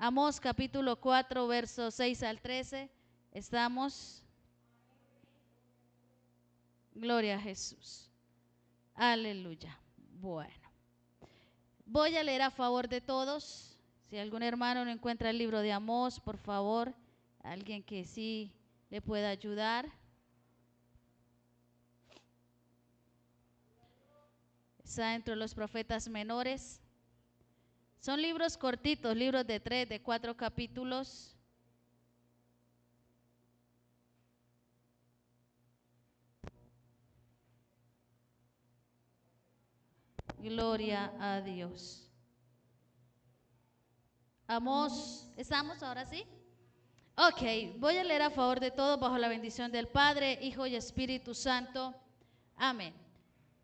Amós capítulo 4, versos 6 al 13. ¿Estamos? Gloria a Jesús. Aleluya. Bueno, voy a leer a favor de todos. Si algún hermano no encuentra el libro de Amós, por favor, alguien que sí le pueda ayudar. Está entre los profetas menores. Son libros cortitos, libros de 3, de 4 capítulos. Gloria a Dios. Amós, ¿estamos ahora sí? Ok, voy a leer a favor de todos bajo la bendición del Padre, Hijo y Espíritu Santo. Amén.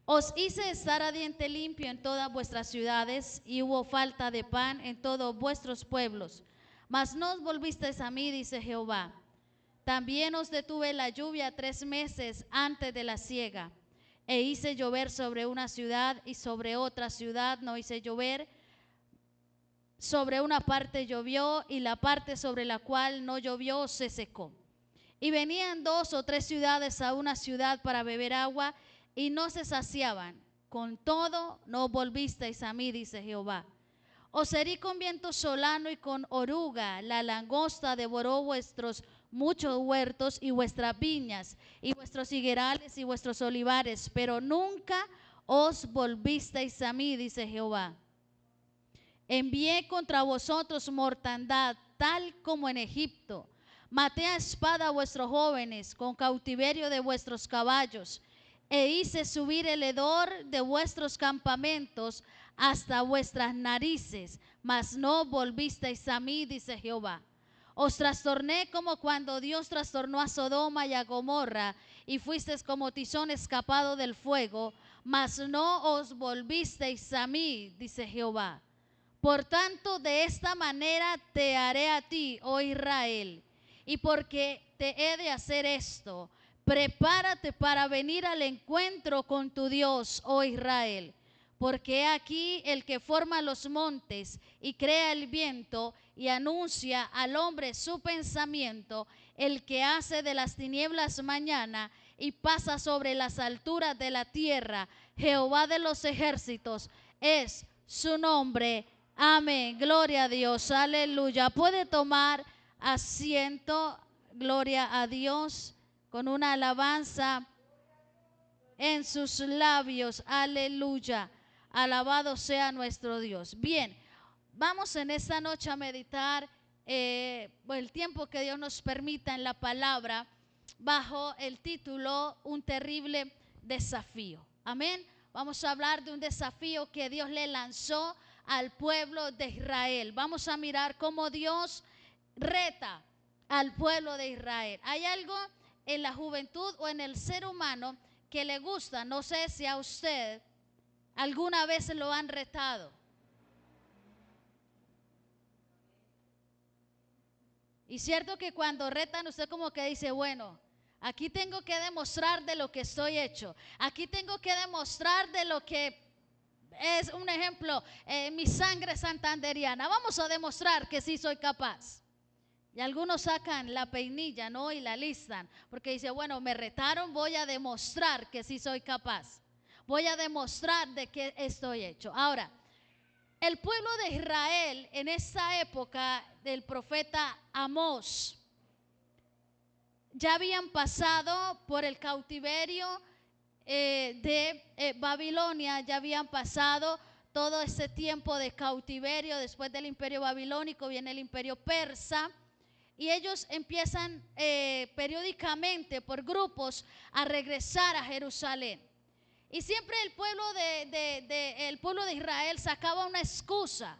Os hice estar a diente limpio en todas vuestras ciudades, y hubo falta de pan en todos vuestros pueblos. Mas no os volvisteis a mí, dice Jehová. También os detuve la lluvia 3 meses antes de la siega, e hice llover sobre una ciudad y sobre otra ciudad no hice llover. Sobre una parte llovió, y la parte sobre la cual no llovió se secó. Y venían 2 o 3 ciudades a una ciudad para beber agua, y no se saciaban. Con todo no volvisteis a mí, dice Jehová. Os herí con viento solano y con oruga. La langosta devoró vuestros muchos huertos y vuestras viñas, y vuestros higuerales y vuestros olivares, pero nunca os volvisteis a mí, dice Jehová. Envié contra vosotros mortandad, tal como en Egipto. Maté a espada a vuestros jóvenes, con cautiverio de vuestros caballos, e hice subir el hedor de vuestros campamentos hasta vuestras narices, mas no volvisteis a mí, dice Jehová. Os trastorné como cuando Dios trastornó a Sodoma y a Gomorra, y fuisteis como tizón escapado del fuego, mas no os volvisteis a mí, dice Jehová. Por tanto, de esta manera te haré a ti, oh Israel, y porque te he de hacer esto, prepárate para venir al encuentro con tu Dios, oh Israel. Porque he aquí el que forma los montes y crea el viento y anuncia al hombre su pensamiento, el que hace de las tinieblas mañana y pasa sobre las alturas de la tierra. Jehová de los ejércitos es su nombre. Amén. Gloria a Dios. Aleluya. Puede tomar asiento. Gloria a Dios. Con una alabanza en sus labios. Aleluya. Alabado sea nuestro Dios. Bien, vamos en esta noche a meditar el tiempo que Dios nos permita en la palabra, bajo el título Un terrible desafío. Amén. Vamos a hablar de un desafío que Dios le lanzó al pueblo de Israel. Vamos a mirar cómo Dios reta al pueblo de Israel. Hay algo en la juventud o en el ser humano que le gusta. No sé si a usted alguna vez lo han retado. Y cierto que cuando retan usted como que dice, bueno, aquí tengo que demostrar de lo que estoy hecho. Aquí tengo que demostrar de lo que es, un ejemplo, mi sangre santanderiana. Vamos a demostrar que sí soy capaz. Y algunos sacan la peinilla, ¿no? Y la listan, porque dice, bueno, me retaron, voy a demostrar que sí soy capaz. Voy a demostrar de qué estoy hecho. Ahora, el pueblo de Israel en esa época del profeta Amós ya habían pasado por el cautiverio de Babilonia, ya habían pasado todo ese tiempo de cautiverio. Después del imperio babilónico viene el imperio persa, y ellos empiezan periódicamente por grupos a regresar a Jerusalén. Y siempre el pueblo de Israel sacaba una excusa,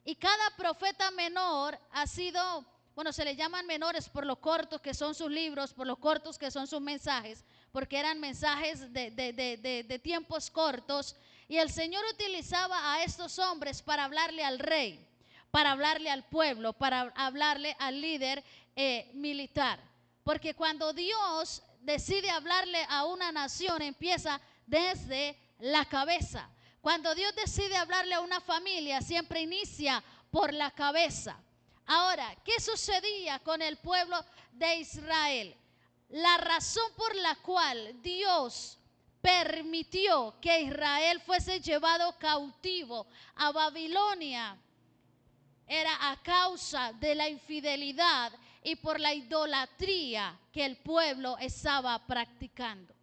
y cada profeta menor ha sido, bueno, se le llaman menores por lo cortos que son sus libros, por lo cortos que son sus mensajes, porque eran mensajes de tiempos cortos. Y el Señor utilizaba a estos hombres para hablarle al rey, para hablarle al pueblo, para hablarle al líder militar. Porque cuando Dios decide hablarle a una nación, empieza desde la cabeza. Cuando Dios decide hablarle a una familia, siempre inicia por la cabeza. Ahora, ¿qué sucedía con el pueblo de Israel? La razón por la cual Dios permitió que Israel fuese llevado cautivo a Babilonia era a causa de la infidelidad y por la idolatría que el pueblo estaba practicando.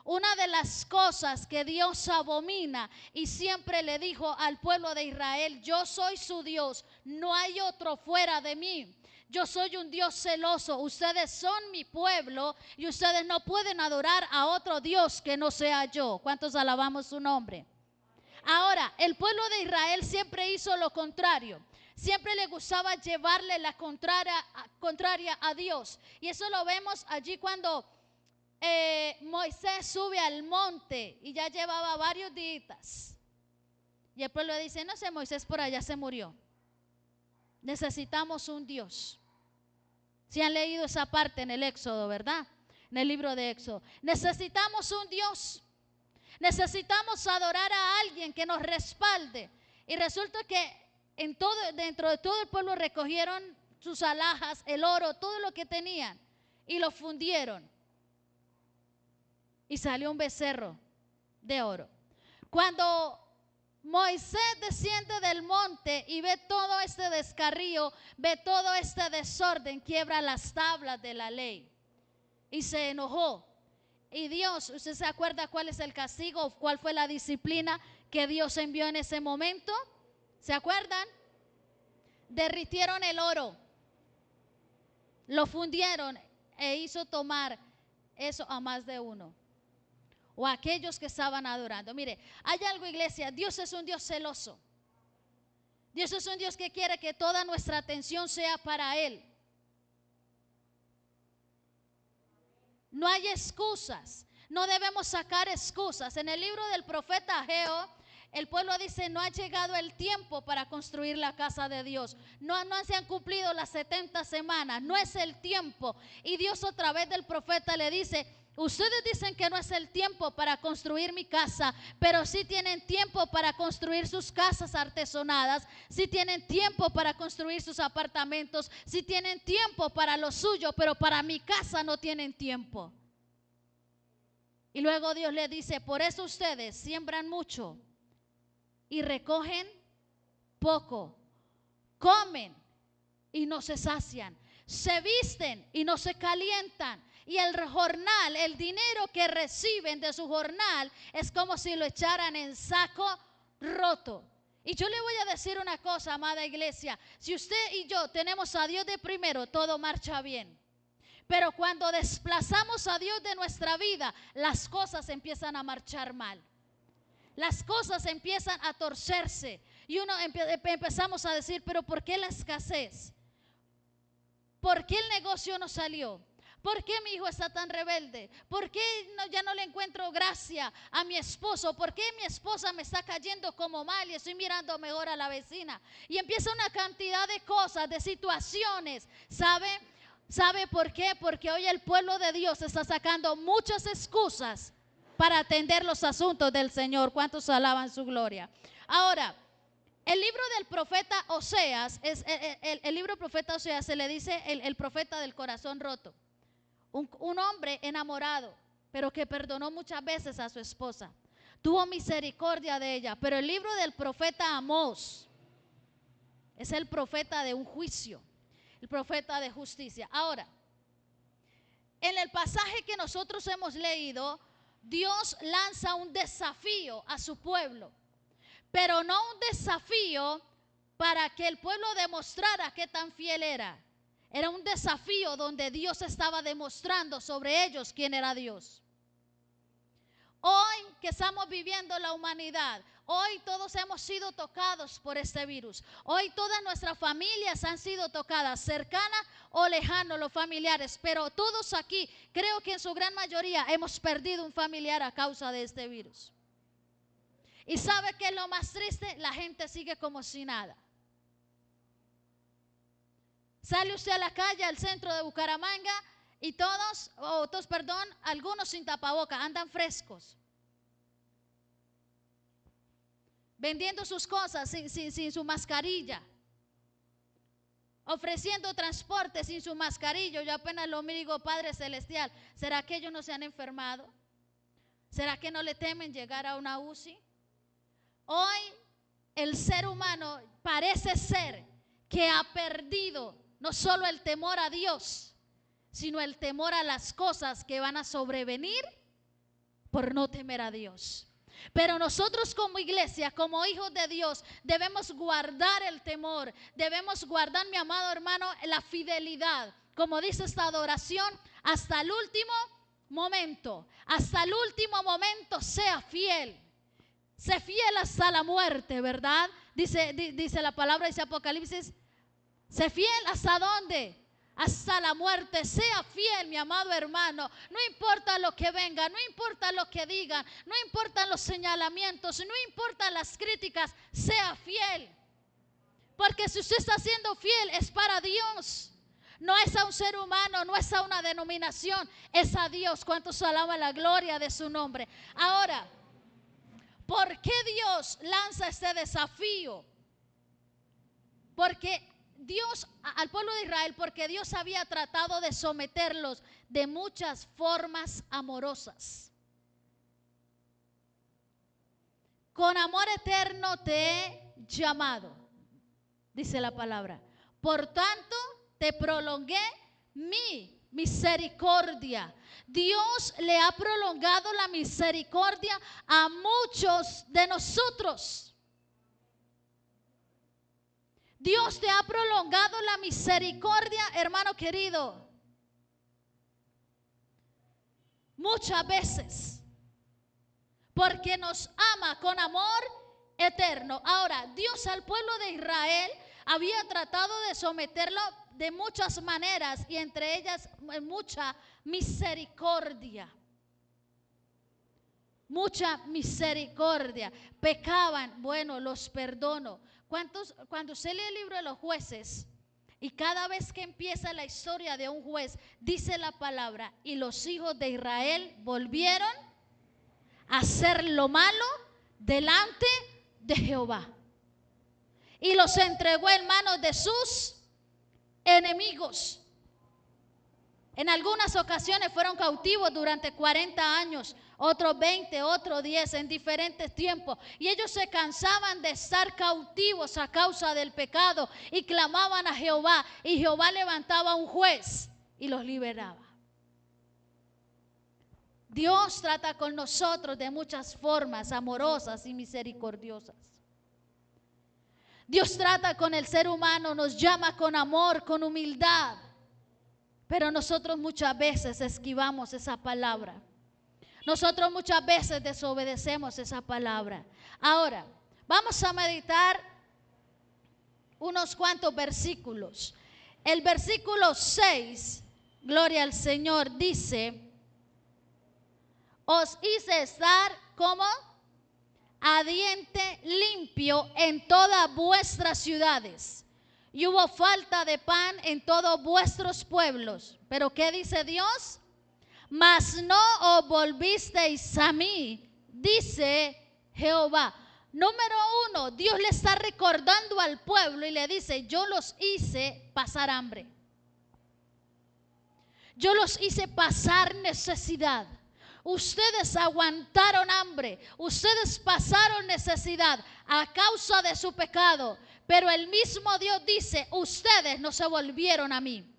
Una de las cosas que Dios abomina y siempre le dijo al pueblo de Israel: yo soy su Dios, no hay otro fuera de mí. Yo soy un Dios celoso, ustedes son mi pueblo y ustedes no pueden adorar a otro Dios que no sea yo. ¿Cuántos alabamos su nombre? Ahora, el pueblo de Israel siempre hizo lo contrario. Siempre le gustaba llevarle la contraria a Dios. Y eso lo vemos allí cuando Moisés sube al monte y ya llevaba varios días. Y el pueblo dice: no sé, Moisés por allá se murió. Necesitamos un Dios. Si han leído esa parte en el Éxodo, ¿verdad? En el libro de Éxodo. Necesitamos un Dios. Necesitamos adorar a alguien que nos respalde. Y resulta que dentro de todo el pueblo recogieron sus alhajas, el oro, todo lo que tenían, y lo fundieron. Y salió un becerro de oro. Cuando Moisés desciende del monte y ve todo este descarrío, ve todo este desorden, quiebra las tablas de la ley y se enojó. Y Dios, ¿usted se acuerda cuál es el castigo? ¿Cuál fue la disciplina que Dios envió en ese momento? ¿Se acuerdan? Derritieron el oro, lo fundieron e hizo tomar eso a más de uno, o a aquellos que estaban adorando. Mire, hay algo, iglesia: Dios es un Dios celoso. Dios es un Dios que quiere que toda nuestra atención sea para Él. No hay excusas, no debemos sacar excusas. En el libro del profeta Ageo, el pueblo dice: no ha llegado el tiempo para construir la casa de Dios. No se han cumplido las 70 semanas, no es el tiempo. Y Dios a través del profeta le dice: ustedes dicen que no es el tiempo para construir mi casa, pero sí tienen tiempo para construir sus casas artesonadas, sí tienen tiempo para construir sus apartamentos, sí tienen tiempo para lo suyo, pero para mi casa no tienen tiempo. Y luego Dios le dice: por eso ustedes siembran mucho y recogen poco, comen y no se sacian, se visten y no se calientan, y el jornal, el dinero que reciben de su jornal es como si lo echaran en saco roto. Y yo le voy a decir una cosa, amada iglesia: si usted y yo tenemos a Dios de primero, todo marcha bien. Pero cuando desplazamos a Dios de nuestra vida, las cosas empiezan a marchar mal. Las cosas empiezan a torcerse y empezamos a decir: pero ¿por qué la escasez? ¿Por qué el negocio no salió? ¿Por qué mi hijo está tan rebelde? ¿Por qué ya no le encuentro gracia a mi esposo? ¿Por qué mi esposa me está cayendo como mal y estoy mirando mejor a la vecina? Y empieza una cantidad de cosas, de situaciones, ¿sabe? ¿Sabe por qué? Porque hoy el pueblo de Dios está sacando muchas excusas para atender los asuntos del Señor. ¿Cuántos alaban su gloria? Ahora, el libro del profeta Oseas, el libro del profeta Oseas se le dice el profeta del corazón roto. Un hombre enamorado, pero que perdonó muchas veces a su esposa. Tuvo misericordia de ella. Pero el libro del profeta Amós es el profeta de un juicio, el profeta de justicia. Ahora, en el pasaje que nosotros hemos leído, Dios lanza un desafío a su pueblo, pero no un desafío para que el pueblo demostrara qué tan fiel era. Era un desafío donde Dios estaba demostrando sobre ellos quién era Dios. Hoy que estamos viviendo la humanidad, hoy todos hemos sido tocados por este virus. Hoy todas nuestras familias han sido tocadas, cercanas o lejanas los familiares. Pero todos aquí, creo que en su gran mayoría, hemos perdido un familiar a causa de este virus. ¿Y sabe qué es lo más triste? La gente sigue como si nada. Sale usted a la calle, al centro de Bucaramanga, y algunos sin tapaboca, andan frescos, vendiendo sus cosas sin su mascarilla. ofreciendo transporte sin su mascarilla. Yo apenas lo miro y digo, Padre Celestial, ¿será que ellos no se han enfermado? ¿Será que no le temen llegar a una UCI? Hoy el ser humano parece ser que ha perdido no solo el temor a Dios, sino el temor a las cosas que van a sobrevenir por no temer a Dios. Pero nosotros como iglesia, como hijos de Dios, debemos guardar el temor, debemos guardar, mi amado hermano, la fidelidad, como dice esta adoración, hasta el último momento. Hasta el último momento sea fiel. Sé fiel hasta la muerte, ¿verdad? Dice la palabra, dice Apocalipsis, sé fiel hasta dónde. Hasta la muerte. Sea fiel, mi amado hermano. No importa lo que venga, no importa lo que digan, no importan los señalamientos, no importan las críticas. Sea fiel, porque si usted está siendo fiel es para Dios. No es a un ser humano, no es a una denominación, es a Dios. ¿Cuántos alaban la gloria de su nombre? Ahora, ¿por qué Dios lanza este desafío? Porque Dios, al pueblo de Israel, porque Dios había tratado de someterlos de muchas formas amorosas. Con amor eterno te he llamado, dice la palabra. Por tanto, te prolongué mi misericordia. Dios le ha prolongado la misericordia a muchos de nosotros. Dios te ha prolongado la misericordia, hermano querido, muchas veces, porque nos ama con amor eterno. Ahora, Dios al pueblo de Israel había tratado de someterlo de muchas maneras, y entre ellas mucha misericordia. Mucha misericordia. Pecaban, bueno, los perdono. Cuando usted lee el libro de los jueces, y cada vez que empieza la historia de un juez, dice la palabra, y los hijos de Israel volvieron a hacer lo malo delante de Jehová, y los entregó en manos de sus enemigos. En algunas ocasiones fueron cautivos durante 40 años, otros 20, otros 10, en diferentes tiempos. Y ellos se cansaban de estar cautivos a causa del pecado y clamaban a Jehová. Y Jehová levantaba un juez y los liberaba. Dios trata con nosotros de muchas formas amorosas y misericordiosas. Dios trata con el ser humano, nos llama con amor, con humildad. Pero nosotros muchas veces esquivamos esa palabra. Nosotros muchas veces desobedecemos esa palabra. Ahora, vamos a meditar unos cuantos versículos. El versículo 6, gloria al Señor, dice: os hice estar como a diente limpio en todas vuestras ciudades. Y hubo falta de pan en todos vuestros pueblos. Pero ¿qué dice Dios? Mas no os volvisteis a mí, dice Jehová. Número 1, Dios le está recordando al pueblo y le dice: yo los hice pasar hambre. Yo los hice pasar necesidad. Ustedes aguantaron hambre, ustedes pasaron necesidad a causa de su pecado. Pero el mismo Dios dice: ustedes no se volvieron a mí.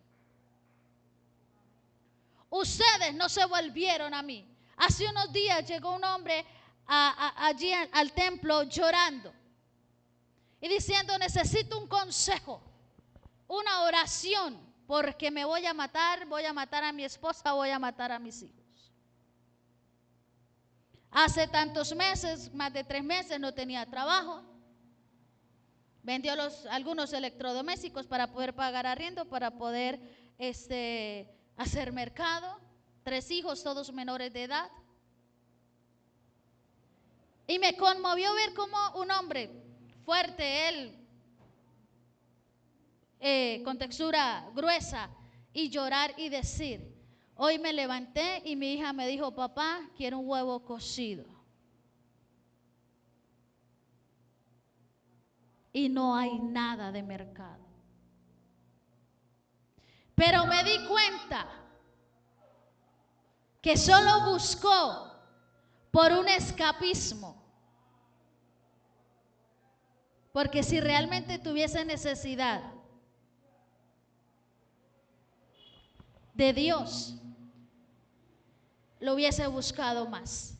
Ustedes no se volvieron a mí. Hace unos días llegó un hombre allí al templo llorando y diciendo: necesito un consejo, una oración, porque me voy a matar a mi esposa, voy a matar a mis hijos. Hace tantos meses, más de 3 meses, no tenía trabajo. Vendió algunos electrodomésticos para poder pagar arriendo, para poder hacer mercado. 3 hijos, todos menores de edad. Y me conmovió ver cómo un hombre fuerte, él, con textura gruesa, y llorar y decir: hoy me levanté y mi hija me dijo: papá, quiero un huevo cocido. Y no hay nada de mercado. Pero me di cuenta que solo buscó por un escapismo. Porque si realmente tuviese necesidad de Dios, lo hubiese buscado más.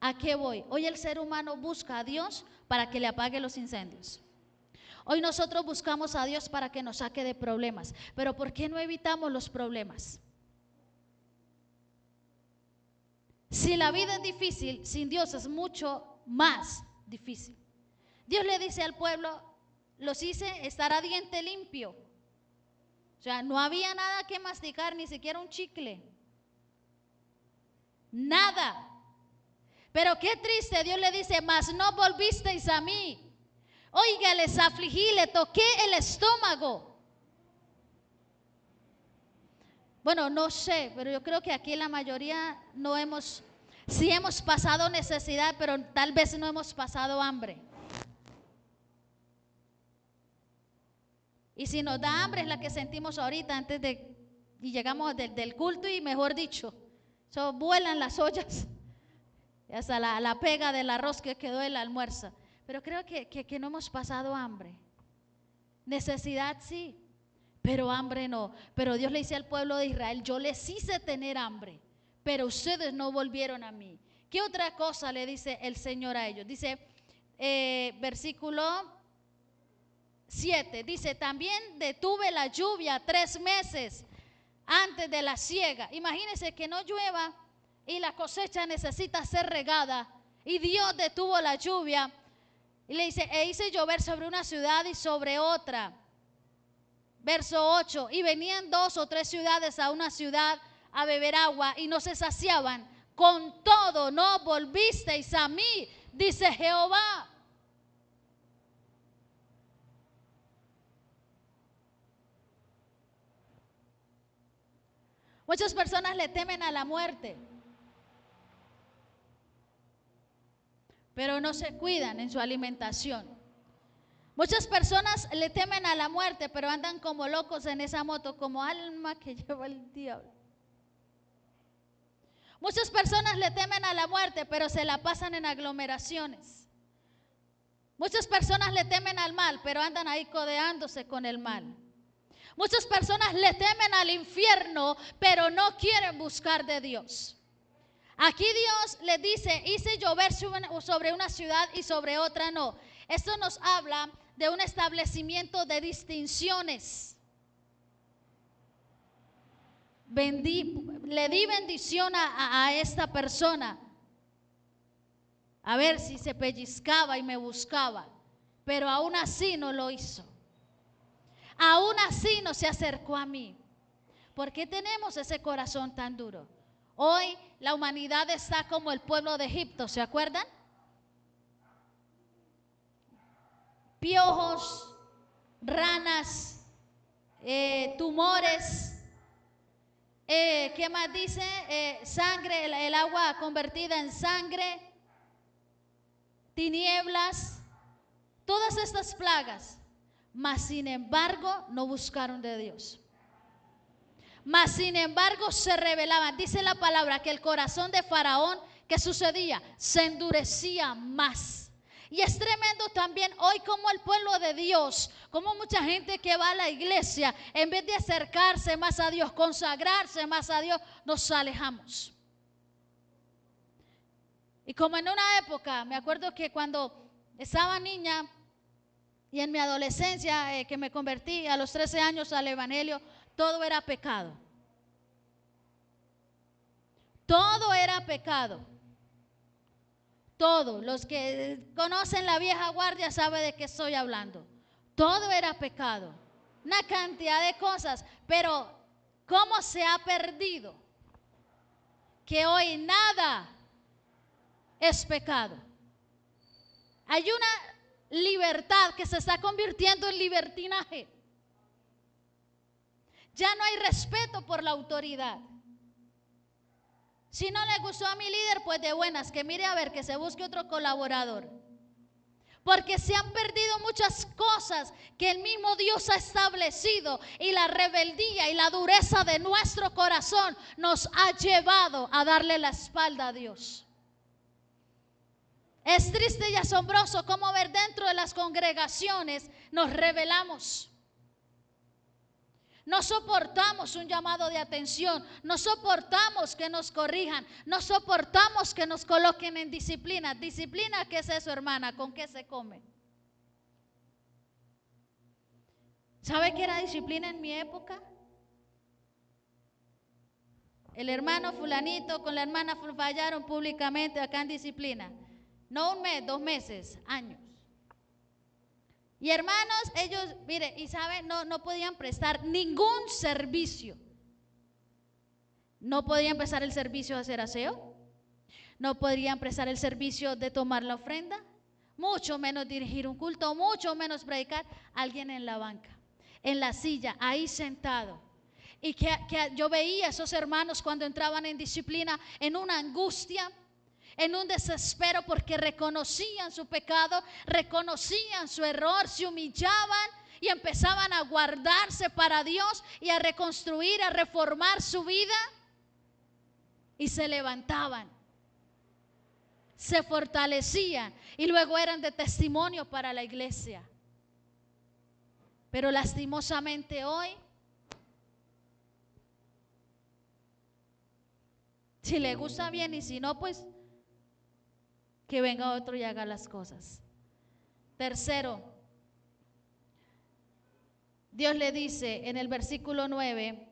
¿A qué voy? Hoy el ser humano busca a Dios para que le apague los incendios. Hoy nosotros buscamos a Dios para que nos saque de problemas. Pero ¿por qué no evitamos los problemas? Si la vida es difícil, sin Dios es mucho más difícil. Dios le dice al pueblo, los hice estar a diente limpio. O sea, no había nada que masticar, ni siquiera un chicle. Nada. Pero qué triste, Dios le dice, mas no volvisteis a mí. Oiga, les afligí, le toqué el estómago. Bueno, no sé, pero yo creo que aquí la mayoría sí hemos pasado necesidad, pero tal vez no hemos pasado hambre. Y si nos da hambre es la que sentimos ahorita y llegamos del culto y mejor dicho, vuelan las ollas, hasta la pega del arroz que quedó del almuerzo. Pero creo que no hemos pasado hambre. Necesidad sí, pero hambre no. Pero Dios le dice al pueblo de Israel, yo les hice tener hambre, pero ustedes no volvieron a mí. ¿Qué otra cosa le dice el Señor a ellos? Dice, versículo 7, dice, también detuve la lluvia 3 meses antes de la siega. Imagínense que no llueva y la cosecha necesita ser regada, y Dios detuvo la lluvia. Y le dice, e hice llover sobre una ciudad y sobre otra. Verso 8, y venían 2 o 3 ciudades a una ciudad a beber agua y no se saciaban. Con todo no volvisteis a mí, dice Jehová. Muchas personas le temen a la muerte, pero no se cuidan en su alimentación. Muchas personas le temen a la muerte, pero andan como locos en esa moto, como alma que lleva el diablo. Muchas personas le temen a la muerte, pero se la pasan en aglomeraciones. Muchas personas le temen al mal, pero andan ahí codeándose con el mal. Muchas personas le temen al infierno, pero no quieren buscar de Dios. Aquí Dios les dice, hice llover sobre una ciudad y sobre otra no. Esto nos habla de un establecimiento de distinciones. Le di bendición a esta persona, a ver si se pellizcaba y me buscaba, pero aún así no lo hizo. Aún así no se acercó a mí. ¿Por qué tenemos ese corazón tan duro? Hoy la humanidad está como el pueblo de Egipto, ¿se acuerdan? Piojos, ranas, tumores, ¿qué más dice? Sangre, el agua convertida en sangre, tinieblas, todas estas plagas. Mas sin embargo no buscaron de Dios. Mas sin embargo se rebelaban. Dice la palabra que el corazón de Faraón, ¿qué sucedía? Se endurecía más. Y es tremendo también hoy como el pueblo de Dios, como mucha gente que va a la iglesia, en vez de acercarse más a Dios, consagrarse más a Dios, nos alejamos. Y como en una época, me acuerdo que cuando estaba niña y en mi adolescencia, que me convertí a los 13 años al evangelio, todo era pecado. Todo era pecado. Todo. Los que conocen la vieja guardia saben de qué estoy hablando. Todo era pecado. Una cantidad de cosas. Pero ¿cómo se ha perdido? Que hoy nada es pecado. Hay una libertad que se está convirtiendo en libertinaje. Ya no hay respeto por la autoridad. Si no le gustó a mi líder, pues de buenas, que mire a ver, que se busque otro colaborador. porque se han perdido muchas cosas que el mismo Dios ha establecido, y la rebeldía y la dureza de nuestro corazón nos ha llevado a darle la espalda a Dios. Es triste y asombroso cómo ver dentro de las congregaciones nos rebelamos. No soportamos un llamado de atención, no soportamos que nos corrijan, no soportamos que nos coloquen en disciplina. ¿Disciplina qué es eso, hermana? ¿Con qué se come? ¿Sabe qué era disciplina en mi época? El hermano fulanito con la hermana fallaron públicamente acá en disciplina. No un mes, 2 meses, años. Y hermanos, ellos, mire, y saben, no podían prestar ningún servicio. No podían prestar el servicio de hacer aseo, no podrían prestar el servicio de tomar la ofrenda, mucho menos dirigir un culto, mucho menos predicar. Alguien en la banca, en la silla, ahí sentado. Y que yo veía a esos hermanos cuando entraban en disciplina en una angustia, en un desespero, porque reconocían su pecado, reconocían su error, se humillaban y empezaban a guardarse para Dios y a reconstruir, a reformar su vida, y se levantaban, se fortalecían y luego eran de testimonio para la iglesia. Pero lastimosamente hoy, si le gusta bien, y si no, pues que venga otro y haga las cosas. Tercero, Dios le dice en el versículo 9: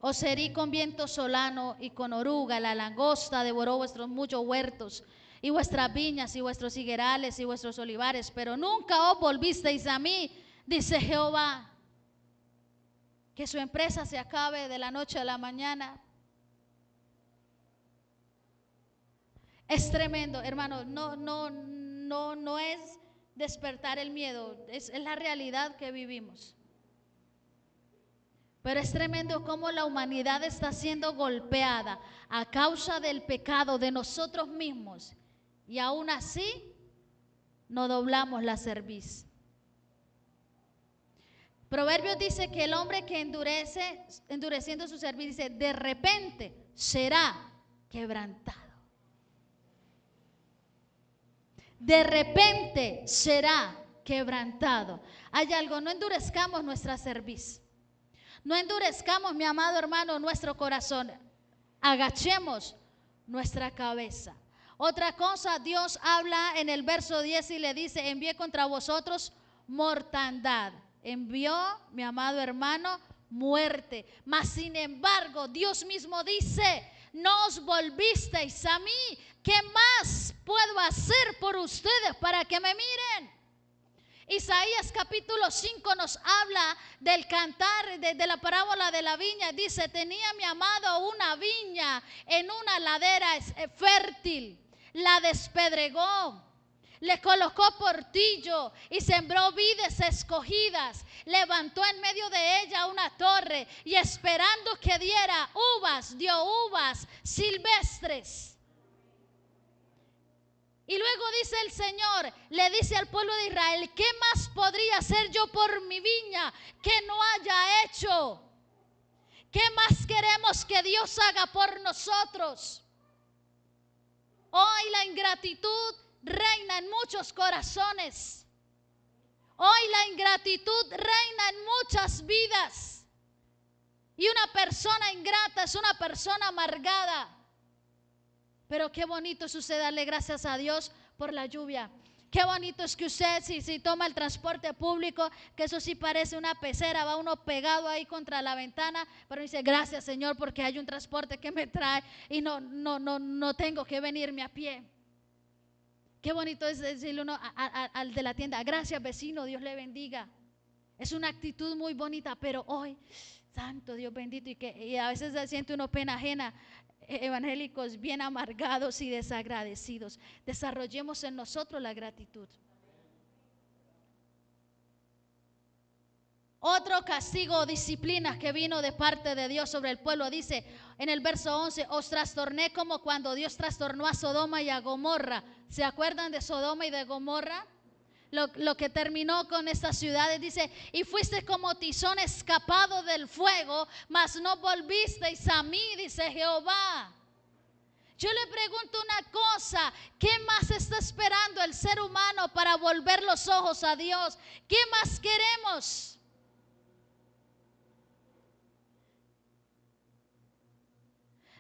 os herí con viento solano y con oruga, la langosta devoró vuestros muchos huertos y vuestras viñas y vuestros higuerales y vuestros olivares, pero nunca os volvisteis a mí, dice Jehová. Que su empresa se acabe de la noche a la mañana. Es tremendo, hermano. No es despertar el miedo, es la realidad que vivimos. Pero es tremendo cómo la humanidad está siendo golpeada a causa del pecado de nosotros mismos, y aún así no doblamos la cerviz. Proverbios dice que el hombre que endureciendo su cerviz, dice, de repente será quebrantado. De repente será quebrantado. Hay algo, no endurezcamos nuestra cerviz. No endurezcamos, mi amado hermano, nuestro corazón. Agachemos nuestra cabeza. Otra cosa, Dios habla en el verso 10 y le dice: envié contra vosotros mortandad. Envió, mi amado hermano, muerte. Mas sin embargo, Dios mismo dice: no os volvisteis a mí. ¿Qué más puedo hacer por ustedes para que me miren? Isaías capítulo 5 nos habla del cantar de la parábola de la viña. Dice: tenía mi amado una viña en una ladera fértil, la despedregó, le colocó portillo y sembró vides escogidas, levantó en medio de ella una torre y esperando que diera uvas, dio uvas silvestres. Y luego dice el Señor, le dice al pueblo de Israel: ¿qué más podría hacer yo por mi viña que no haya hecho? ¿Qué más queremos que Dios haga por nosotros? Hoy la ingratitud reina en muchos corazones. Hoy la ingratitud reina en muchas vidas. Y una persona ingrata es una persona amargada. Pero qué bonito es usted darle gracias a Dios por la lluvia. Qué bonito es que usted, si toma el transporte público, que eso sí parece una pecera, va uno pegado ahí contra la ventana, pero dice: gracias, Señor, porque hay un transporte que me trae y no tengo que venirme a pie. Qué bonito es decirle uno al de la tienda: gracias, vecino, Dios le bendiga. Es una actitud muy bonita, pero hoy, santo Dios bendito, y a veces se siente uno pena ajena. Evangélicos bien amargados y desagradecidos. Desarrollemos en nosotros la gratitud. Otro castigo o disciplina que vino de parte de Dios sobre el pueblo, dice en el verso 11: os trastorné como cuando Dios trastornó a Sodoma y a Gomorra, ¿Se acuerdan de Sodoma y de Gomorra? Lo que terminó con estas ciudades, dice, y fuiste como tizón escapado del fuego, mas no volvisteis a mí, dice Jehová. Yo le pregunto una cosa, ¿qué más está esperando el ser humano para volver los ojos a Dios? ¿Qué más queremos?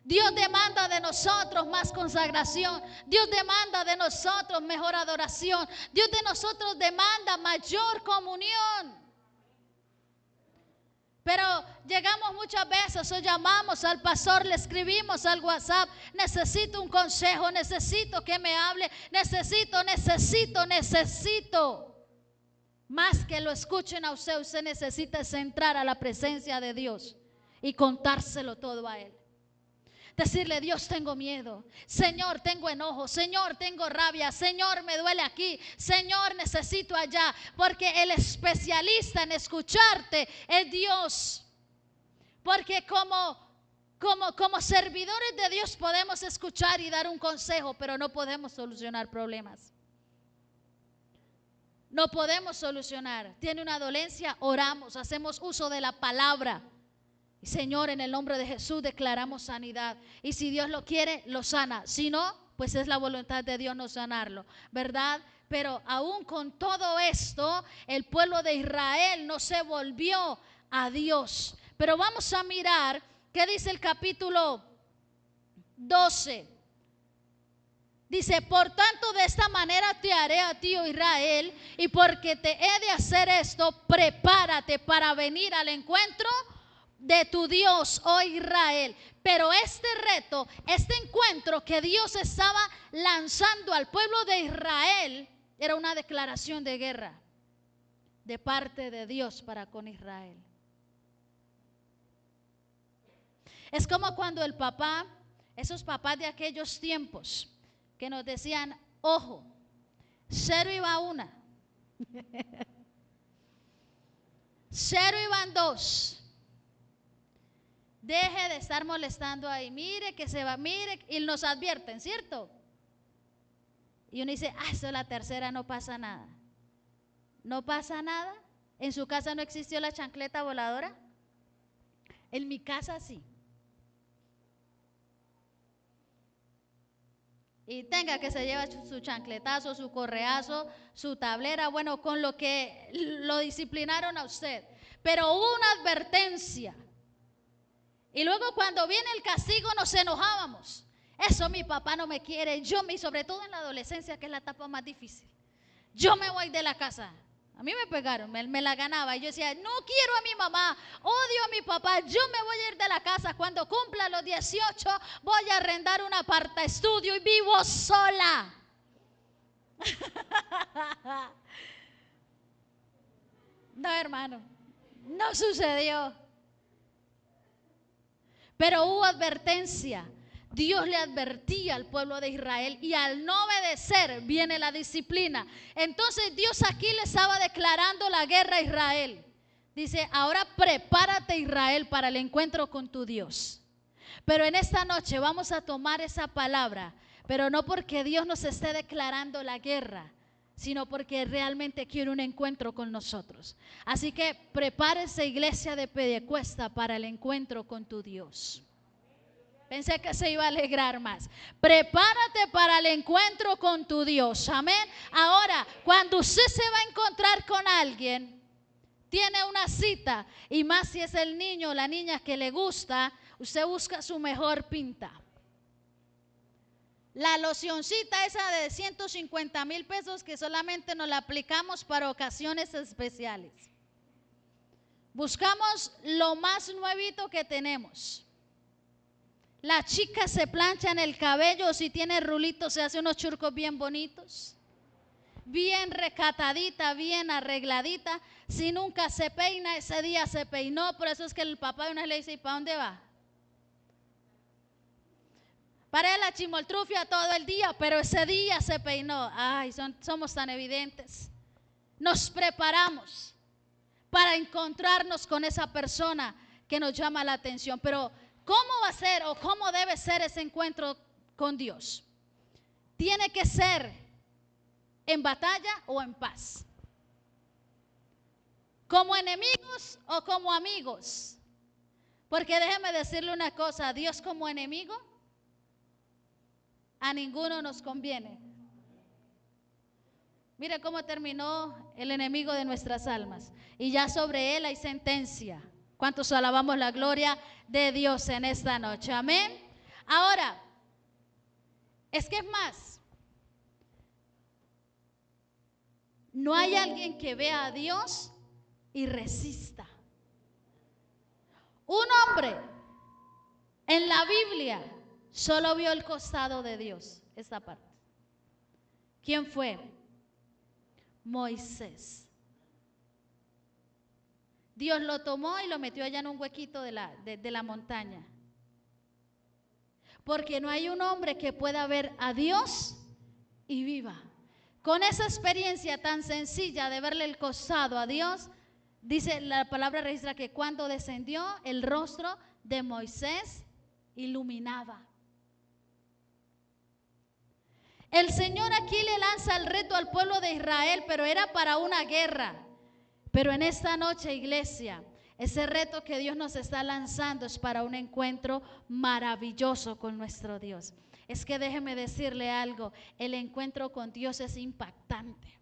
Dios demanda de nosotros más consagración. Dios demanda de nosotros mejor adoración. Dios de nosotros demanda mayor comunión. Pero llegamos muchas veces o llamamos al pastor, le escribimos al WhatsApp, necesito un consejo, necesito que me hable, necesito. Más que lo escuchen a usted, usted necesita entrar a la presencia de Dios y contárselo todo a Él. Decirle, Dios, tengo miedo, Señor, tengo enojo, Señor, tengo rabia, Señor, me duele aquí, Señor, necesito allá, porque el especialista en escucharte es Dios. Porque como servidores de Dios podemos escuchar y dar un consejo, pero no podemos solucionar problemas. No podemos solucionar. Tiene una dolencia, oramos, hacemos uso de la palabra. Señor, en el nombre de Jesús declaramos sanidad. Y si Dios lo quiere, lo sana. Si no, pues es la voluntad de Dios no sanarlo, ¿verdad? Pero aún con todo esto, el pueblo de Israel no se volvió a Dios. Pero vamos a mirar qué dice el capítulo 12. Dice, por tanto, de esta manera te haré a ti, oh Israel, y porque te he de hacer esto, prepárate para venir al encuentro de tu Dios, oh Israel. Pero este reto, este encuentro que Dios estaba lanzando al pueblo de Israel, era una declaración de guerra de parte de Dios para con Israel. Es como cuando el papá, esos papás de aquellos tiempos, que nos decían, ojo, 0 iba 1, 0 iban 2. Deje de estar molestando ahí, mire que se va, mire, y nos advierten, ¿cierto? Y uno dice, eso es la tercera, no pasa nada. No pasa nada. ¿En su casa no existió la chancleta voladora? En mi casa sí. Y tenga que se lleva su chancletazo, su correazo, su tablera, bueno, con lo que lo disciplinaron a usted. Pero hubo una advertencia. Y luego cuando viene el castigo nos enojábamos. Eso mi papá no me quiere, sobre todo en la adolescencia, que es la etapa más difícil. Yo me voy de la casa. A mí me pegaron, me la ganaba. Y yo decía, no quiero a mi mamá, odio a mi papá, yo me voy a ir de la casa. Cuando cumpla los 18 voy a arrendar un apartaestudio y vivo sola. No, hermano, no sucedió. Pero hubo advertencia. Dios le advertía al pueblo de Israel y al no obedecer viene la disciplina. Entonces Dios aquí le estaba declarando la guerra a Israel. Dice, ahora prepárate, Israel, para el encuentro con tu Dios. Pero en esta noche vamos a tomar esa palabra, pero no porque Dios nos esté declarando la guerra, sino porque realmente quiere un encuentro con nosotros. Así que prepárese, iglesia de Piedecuesta, para el encuentro con tu Dios. Pensé que se iba a alegrar más. Prepárate para el encuentro con tu Dios. Amén. Ahora, cuando usted se va a encontrar con alguien, tiene una cita, y más si es el niño o la niña que le gusta, usted busca su mejor pinta. La locioncita esa de 150,000 pesos que solamente nos la aplicamos para ocasiones especiales. Buscamos lo más nuevito que tenemos. La chica se plancha en el cabello, si tiene rulitos se hace unos churcos bien bonitos, bien recatadita, bien arregladita. Si nunca se peina, ese día se peinó. Por eso es que el papá de una le dice, ¿y para dónde va? Para la chimoltrufia todo el día, pero ese día se peinó. Ay, somos tan evidentes. Nos preparamos para encontrarnos con esa persona que nos llama la atención. Pero ¿cómo va a ser o cómo debe ser ese encuentro con Dios? tiene que ser en batalla o en paz. Como enemigos o como amigos. Porque déjeme decirle una cosa, Dios como enemigo, a ninguno nos conviene. Mire cómo terminó el enemigo de nuestras almas. Y ya sobre él hay sentencia. ¿Cuántos alabamos la gloria de Dios en esta noche? Amén. Ahora, es que es más. No hay alguien que vea a Dios y resista. Un hombre en la Biblia solo vio el costado de Dios, esta parte. ¿Quién fue? Moisés. Dios lo tomó y lo metió allá en un huequito de la montaña. Porque no hay un hombre que pueda ver a Dios y viva. Con esa experiencia tan sencilla de verle el costado a Dios, dice la palabra registra que cuando descendió el rostro de Moisés iluminaba. El Señor aquí le lanza el reto al pueblo de Israel, pero era para una guerra. Pero en esta noche, iglesia, ese reto que Dios nos está lanzando es para un encuentro maravilloso con nuestro Dios. Es que déjeme decirle algo, el encuentro con Dios es impactante.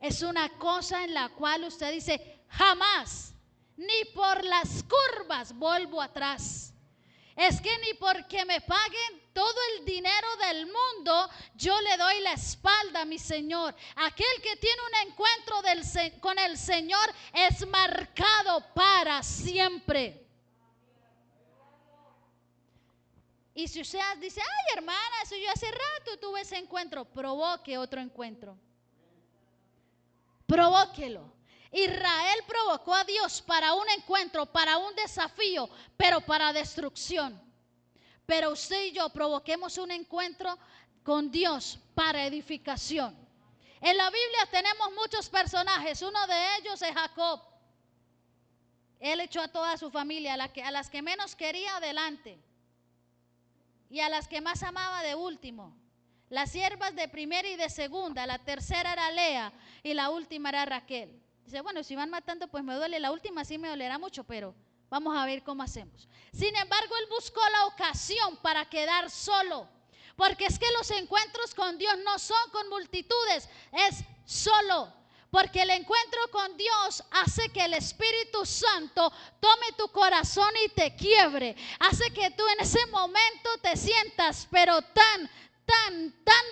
Es una cosa en la cual usted dice, jamás, ni por las curvas vuelvo atrás. Es que ni porque me paguen todo el dinero del mundo, yo le doy la espalda a mi Señor. Aquel que tiene un encuentro con el Señor es marcado para siempre. Y si usted dice, ay hermana, eso yo hace rato tuve ese encuentro, provoque otro encuentro. Provóquelo. Israel provocó a Dios para un encuentro, para un desafío, pero para destrucción. Pero usted y yo provoquemos un encuentro con Dios para edificación. En la Biblia tenemos muchos personajes, uno de ellos es Jacob. Él echó a toda su familia, a las que menos quería adelante y a las que más amaba de último. Las siervas de primera y de segunda, la tercera era Lea y la última era Raquel. Dice, bueno, si van matando pues me duele, la última sí me dolerá mucho, pero vamos a ver cómo hacemos. Sin embargo, él buscó la ocasión para quedar solo, porque es que los encuentros con Dios no son con multitudes, es solo. Porque el encuentro con Dios hace que el Espíritu Santo tome tu corazón y te quiebre. Hace que tú en ese momento te sientas, pero tan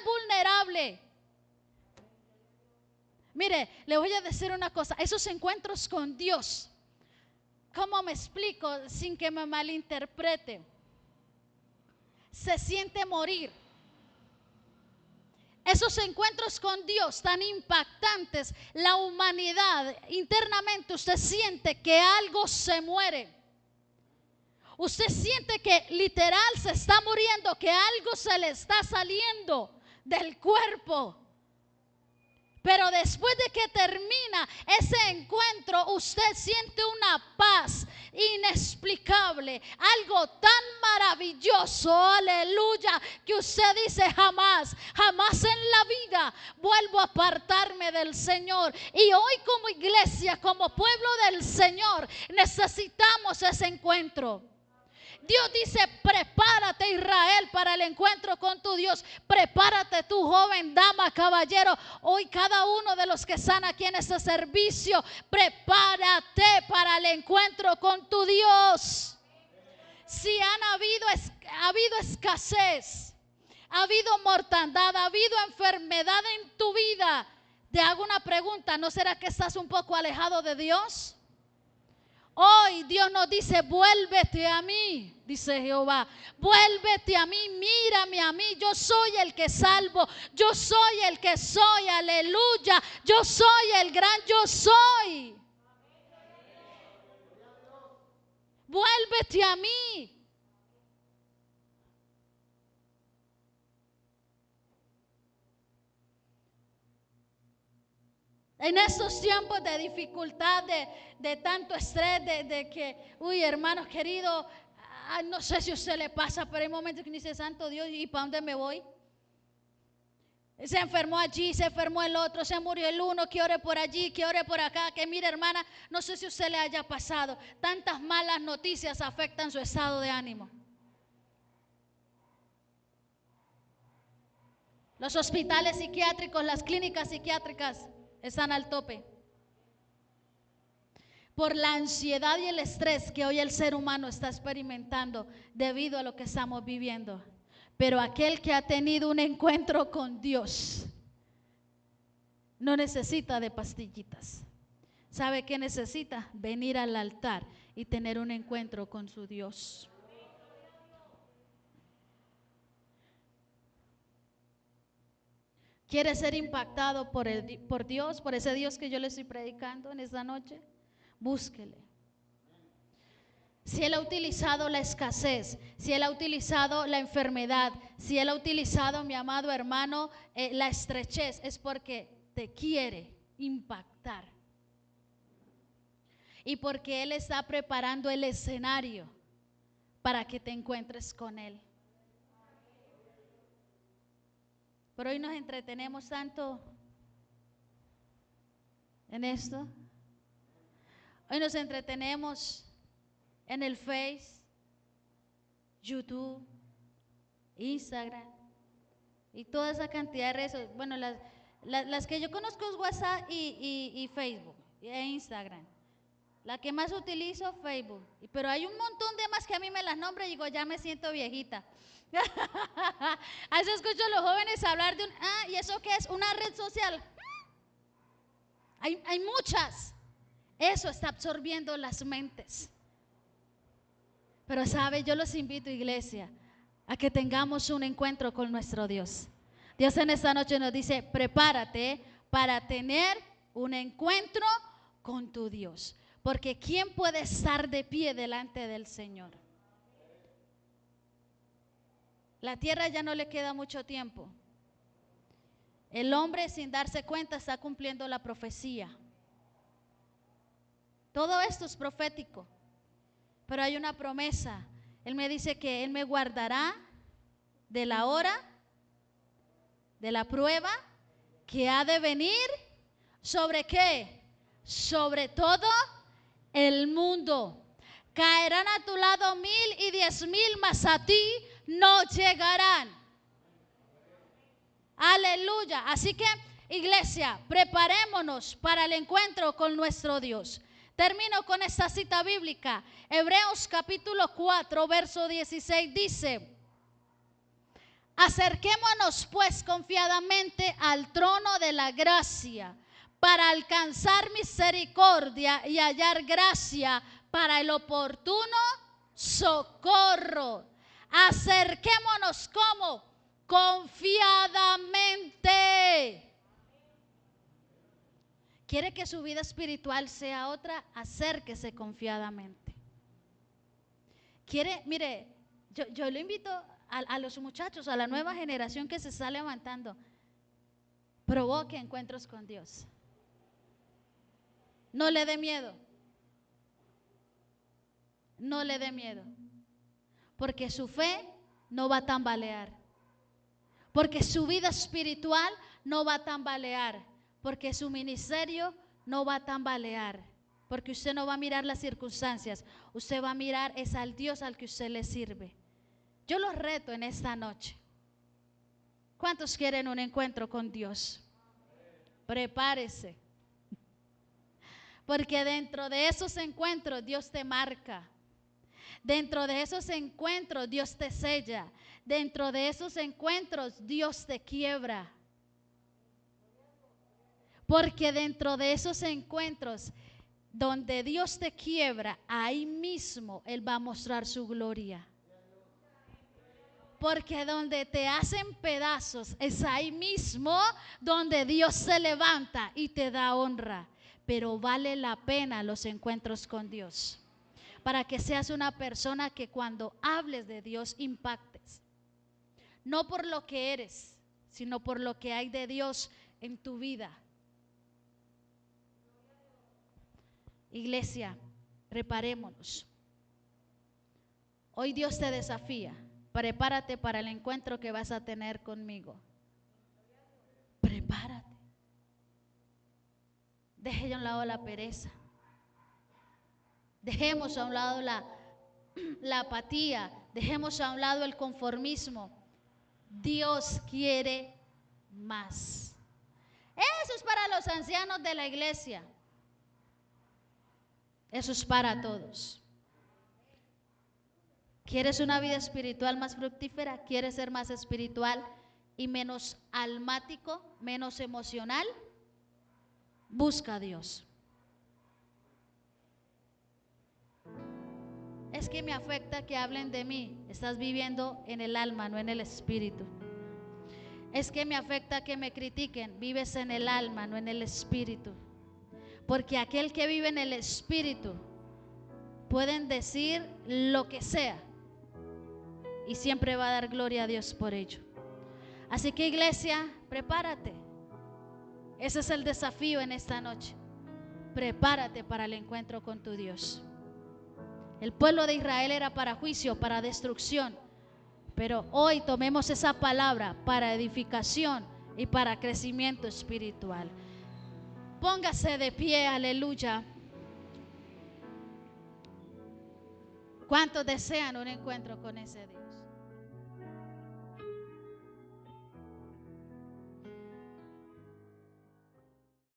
vulnerable. Mire, le voy a decir una cosa, esos encuentros con Dios, ¿cómo me explico sin que me malinterprete? Se siente morir. Esos encuentros con Dios tan impactantes, la humanidad internamente usted siente que algo se muere. Usted siente que literal se está muriendo, que algo se le está saliendo del cuerpo. Pero después de que termina ese encuentro, usted siente una paz inexplicable, algo tan maravilloso, aleluya, que usted dice jamás en la vida vuelvo a apartarme del Señor. Y hoy como iglesia, como pueblo del Señor, necesitamos ese encuentro. Dios dice, prepárate Israel para el encuentro con tu Dios. Prepárate tú, joven, dama, caballero. Hoy cada uno de los que están aquí en este servicio, prepárate para el encuentro con tu Dios. Si ha habido escasez, ha habido mortandad, ha habido enfermedad en tu vida, te hago una pregunta, ¿no será que estás un poco alejado de Dios? Hoy Dios nos dice, vuélvete a mí, dice Jehová, vuélvete a mí, mírame a mí, yo soy el que salvo, yo soy el que soy, aleluya, yo soy el gran yo soy. Vuélvete a mí. En estos tiempos de dificultad, de tanto estrés, de que, uy, hermanos queridos, no sé si a usted le pasa, pero hay momentos que dice, santo Dios, ¿y para dónde me voy? Se enfermó allí, se enfermó el otro, se murió el uno, que ore por allí, que ore por acá, que mire hermana, no sé si a usted le haya pasado, tantas malas noticias afectan su estado de ánimo. Los hospitales psiquiátricos, las clínicas psiquiátricas están al tope por la ansiedad y el estrés que hoy el ser humano está experimentando debido a lo que estamos viviendo. Pero aquel que ha tenido un encuentro con Dios no necesita de pastillitas. ¿Sabe qué necesita? Venir al altar y tener un encuentro con su Dios. ¿Quiere ser impactado por Dios, por ese Dios que yo le estoy predicando en esta noche? Búsquele. Si Él ha utilizado la escasez, si Él ha utilizado la enfermedad, si Él ha utilizado, mi amado hermano, la estrechez, es porque te quiere impactar. Y porque Él está preparando el escenario para que te encuentres con Él. Pero hoy nos entretenemos tanto en esto. Hoy nos entretenemos en el Face, YouTube, Instagram y toda esa cantidad de redes. Bueno, las que yo conozco es WhatsApp y Facebook e Instagram. La que más utilizo, Facebook. Pero hay un montón de más que a mí me las nombran y digo, ya me siento viejita. A veces escucho a los jóvenes hablar de ¿y eso qué es? Una red social. Hay muchas. Eso está absorbiendo las mentes. Pero sabe, yo los invito, iglesia, a que tengamos un encuentro con nuestro Dios. Dios en esta noche nos dice, prepárate para tener un encuentro con tu Dios. Porque ¿quién puede estar de pie delante del Señor? La tierra ya no le queda mucho tiempo. El hombre, sin darse cuenta, está cumpliendo la profecía. Todo esto es profético. Pero hay una promesa. Él me dice que Él me guardará de la hora, de la prueba que ha de venir. ¿Sobre qué? Sobre todo el mundo. Caerán a tu lado 1000 y 10,000, mas a ti no llegarán. Aleluya. Así que, iglesia, preparémonos para el encuentro con nuestro Dios. Termino con esta cita bíblica. Hebreos capítulo 4, verso 16 dice: acerquémonos pues confiadamente al trono de la gracia para alcanzar misericordia y hallar gracia para el oportuno socorro. Acerquémonos como confiadamente. ¿Quiere que su vida espiritual sea otra? Acérquese confiadamente. Mire, yo le invito a los muchachos, a la nueva generación que se está levantando, provoque encuentros con Dios. No le dé miedo. No le dé miedo. Porque su fe no va a tambalear. Porque su vida espiritual no va a tambalear. Porque su ministerio no va a tambalear. Porque usted no va a mirar las circunstancias. Usted va a mirar es al Dios al que usted le sirve. Yo los reto en esta noche. ¿Cuántos quieren un encuentro con Dios? Prepárese. Porque dentro de esos encuentros Dios te marca. Dentro de esos encuentros Dios te sella. Dentro de esos encuentros Dios te quiebra. Porque dentro de esos encuentros donde Dios te quiebra, ahí mismo Él va a mostrar su gloria. Porque donde te hacen pedazos es ahí mismo donde Dios se levanta y te da honra. Pero vale la pena los encuentros con Dios, para que seas una persona que cuando hables de Dios impactes. No por lo que eres, sino por lo que hay de Dios en tu vida. Iglesia, preparémonos. Hoy Dios te desafía. Prepárate para el encuentro que vas a tener conmigo. Deje a un lado la pereza. Dejemos a un lado la apatía. Dejemos a un lado el conformismo. Dios quiere más. Eso es para los ancianos de la iglesia. Eso es para todos. ¿Quieres una vida espiritual más fructífera? ¿Quieres ser más espiritual y menos almático, menos emocional? Busca a Dios. Es que me afecta que hablen de mí. Estás viviendo en el alma, no en el espíritu. Es que me afecta que me critiquen. Vives en el alma, no en el espíritu. Porque aquel que vive en el espíritu pueden decir lo que sea y siempre va a dar gloria a Dios por ello. Así que, iglesia, prepárate. Ese es el desafío en esta noche. Prepárate para el encuentro con tu Dios. El pueblo de Israel era para juicio, para destrucción, pero hoy tomemos esa palabra para edificación y para crecimiento espiritual. Póngase de pie, aleluya. ¿Cuántos desean un encuentro con ese Dios?